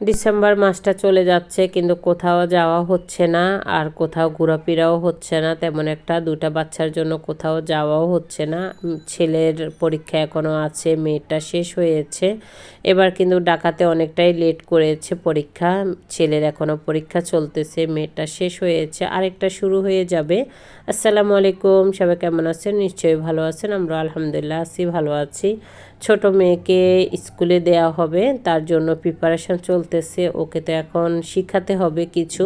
December মাসটা চলে যাচ্ছে কিন্তু কোথাও যাওয়া হচ্ছে না আর কোথাও ঘোরাফেরাও হচ্ছে না তেমন একটা। দুটা বাচ্চার জন্য কোথাও যাওয়াও হচ্ছে না। ছেলের পরীক্ষা এখনও আছে, মেয়েটা শেষ হয়েছে। এবার কিন্তু ঢাকাতে অনেকটাই লেট করেছে পরীক্ষা। ছেলের এখনও পরীক্ষা চলতেছে, মেয়েটা শেষ হয়েছে, আরেকটা শুরু হয়ে যাবে। আসসালামু আলাইকুম, সবাই কেমন আছেন? নিশ্চয়ই ভালো আছেন। আমরা আলহামদুলিল্লাহ আছি, ভালো আছি। ছোট মেয়েকে স্কুলে দেয়া হবে, তার জন্য প্রিপারেশন চলতেছে। ওকে তো এখন শিখাতে হবে কিছু,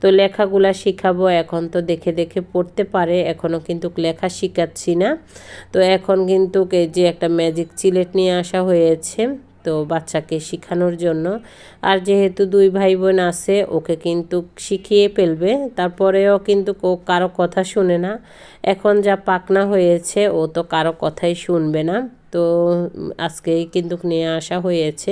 তো লেখাগুলা শিখাবো। এখন তো দেখে দেখে পড়তে পারে, এখনও কিন্তু লেখা শিখাচ্ছি না। তো এখন কিন্তু এই যে একটা ম্যাজিক চিলেট নিয়ে আসা হয়েছে তো বাচ্চাকে শেখানোর জন্য। আর যেহেতু দুই ভাই বোন আছে, ওকে কিন্তু শিখিয়ে ফেলবে। তারপরেও কিন্তু ও কারো কথা শুনে না। এখন যা পাকনা হয়েছে, ও তো কারো কথাই শুনবে না। তো আজকেই কিন্তু নিয়ে আসা হয়েছে।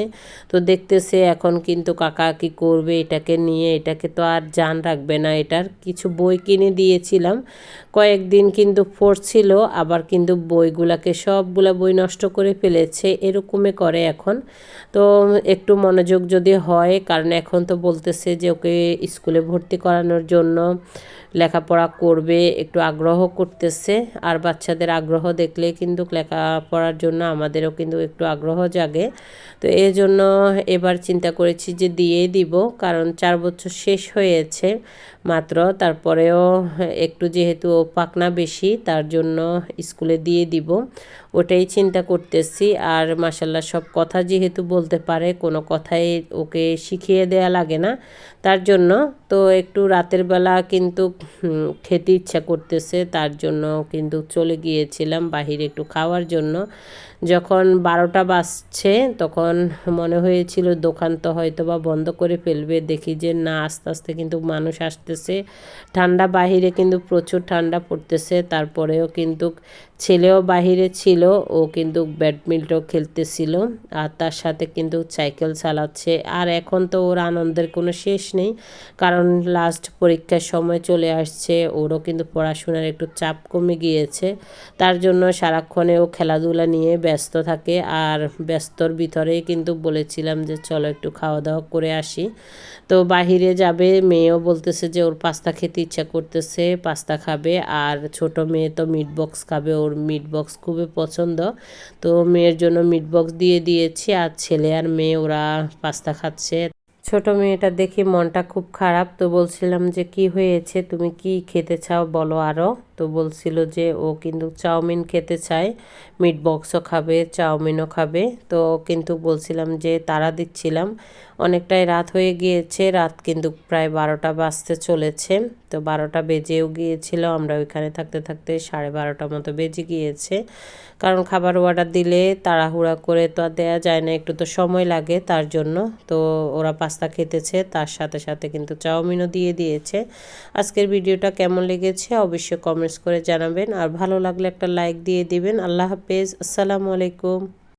তো দেখতেছে এখন কিন্তু কাকা কি করবে এটাকে নিয়ে। এটাকে তো আর জান রাখবে না। এটার কিছু বই কিনে দিয়েছিলাম, কয়েকদিন কিন্তু পড়ছিল, আবার কিন্তু বইগুলাকে সবগুলা বই নষ্ট করে ফেলেছে। এরকমই করে এখন। তো একটু মনোযোগ যদি হয়, কারণ এখন তো বলতেছে যে ওকে স্কুলে ভর্তি করানোর জন্য লেখাপড়া করবে, একটু আগ্রহ করতেছে। আর বাচ্চাদের আগ্রহ দেখলে কিন্তু লেখাপড়ার জন্য আমাদেরও কিন্তু একটু আগ্রহ জাগে। তো এই জন্য এবার চিন্তা করেছি যে দিয়েই দিব, কারণ 4 বছর শেষ হয়েছে মাত্র। তারপরেও একটু যেহেতু পাকনা বেশি, তার জন্য স্কুলে দিয়ে দিব, ওটাই চিন্তা করতেছি। আর মাশাল্লাহ সব কথা যেহেতু বলতে পারে, কোনো কথাই ওকে শিখিয়ে দেয়া লাগে না, তার জন্য। তো একটু রাতের বেলা কিন্তু খেতে ইচ্ছা করতেছে, তার জন্য কিন্তু চলে গিয়েছিলাম বাহিরে একটু খাওয়ার জন্য। যখন 12টা বাজছে তখন মনে হয়েছিল দোকান তো হয়তো বা বন্ধ করে ফেলবে, দেখি যে না, আস্তে আস্তে কিন্তু মানুষ আসতেছে। ঠান্ডা বাহিরে কিন্তু প্রচুর ঠান্ডা পড়তেছে। তারপরেও কিন্তু ছেলেও বাহিরে ছিল, ও কিন্তু ব্যাডমিন্টন খেলতেছিল আর তার সাথে কিন্তু সাইকেল চালাচ্ছে। আর এখন তো ওর আনন্দের কোনো শেষ নেই, কারণ লাস্ট পরীক্ষার সময় চলে আসছে। ওরও কিন্তু পড়াশোনার একটু চাপ কমে গিয়েছে, তার জন্য সারাক্ষণে ও খেলাধুলা নিয়ে ব্যস্ত থাকে। আর ব্যস্তর ভিতরেই কিন্তু বলেছিলাম যে চলো একটু খাওয়া দাওয়া করে আসি। তো বাহিরে যাবে, মেয়েও বলতেছে যে ওর পাস্তা খেতে ইচ্ছা করতেছে, পাস্তা খাবে। আর ছোট মেয়ে তো মিট বক্স খাবে, ওর মিট বক্স খুবই পছন্দ। তো মেয়ের জন্য মিট বক্স দিয়ে দিয়েছি, আর ছেলে আর মেয়ে ওরা পাস্তা খাচ্ছে। ছোট মেয়েটা দেখি মনটা খুব খারাপ। তো বলছিলাম যে কি হয়েছে, তুমি কি খেতে চাও বলো আরও। তো বলছিল যে ও কিন্তু চাউমিন খেতে চায়, মিট বক্সও খাবে, চাউমিনও খাবে। তো কিন্তু বলছিলাম যে তাড়া দিচ্ছিলাম, অনেকটাই রাত হয়ে গিয়েছে। রাত কিন্তু প্রায় 12টা বাজতে চলেছে। তো 12টা বেজেও গিয়েছিল, আমরা ওইখানে থাকতে থাকতে 12:30 মতো বেজে গিয়েছে। কারণ খাবার অর্ডার দিলে তাড়াহুড়া করে তো আর দেওয়া যায় না, একটু তো সময় লাগে, তার জন্য। তো ওরা পাস্তা খেতেছে, তার সাথে সাথে কিন্তু চাউমিনও দিয়ে দিয়েছে। আজকের ভিডিওটা কেমন লেগেছে অবশ্যই কমেন্টস করে জানাবেন, আর ভালো লাগলে একটা লাইক দিয়ে দিবেন। আল্লাহ হাফেজ, আসসালামু আলাইকুম।